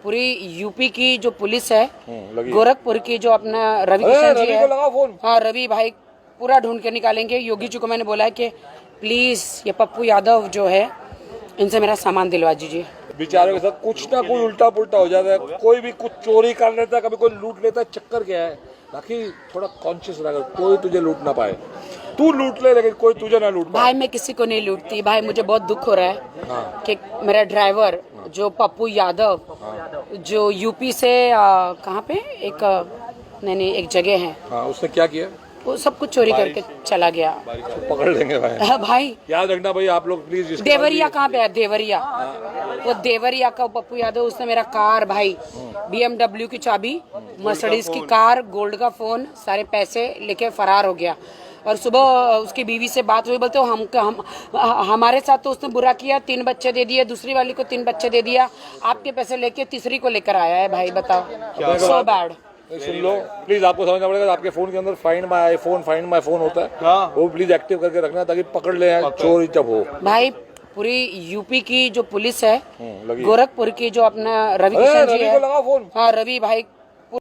पूरी यूपी की जो पुलिस है, गोरखपुर की जो अपना रवि किशन जी है, हाँ रवि भाई पूरा ढूंढ के निकालेंगे। योगी जी को मैंने बोला है कि प्लीज ये पप्पू यादव जो है इनसे मेरा सामान दिलवा दीजिए। बेचारों के साथ कुछ ना कोई उल्टा पुल्टा हो जाता है, कोई भी कुछ चोरी कर लेता है, कभी कोई लूट लेता है। चक्कर क्या है, बाकी थोड़ा कॉन्शियस रहा, कोई तुझे लूट ना पाए। तू लूट ले लेकिन कोई तुझे ना लूट पाए। भाई मैं किसी को नहीं लूटती भाई, मुझे बहुत दुख हो रहा है कि मेरा ड्राइवर जो पप्पू यादव जो यूपी से कहाँ पे एक नहीं एक जगह है, उसने क्या किया? वो सब कुछ चोरी करके चला गया। पकड़ लेंगे भाई। भाई याद रखना भाई, आप लोग प्लीज। देवरिया कहाँ पे है? देवरिया, वो देवरिया का पप्पू यादव, उसने मेरा कार भाई BMW की चाबी, मर्सिडीज की कार, गोल्ड का फोन, सारे पैसे लेके फरार हो गया। और सुबह उसकी बीवी से बात हुई, बोलते हम हमारे साथ तो उसने बुरा किया, 3 बच्चे दे दिए, दूसरी वाली को 3 बच्चे दे दिया, आपके पैसे लेके तीसरी को लेकर आया है। भाई बताओ, so bad. Soon low please, आपको समझना पड़ेगा, आपके फोन के अंदर फाइंड माय फोन होता है, वो प्लीज एक्टिव करके रखना ताकि पकड़ ले चोरी जब हो। भाई पूरी यूपी की जो पुलिस है, गोरखपुर की जो अपना रवि किशन जी है, हाँ रवि भाई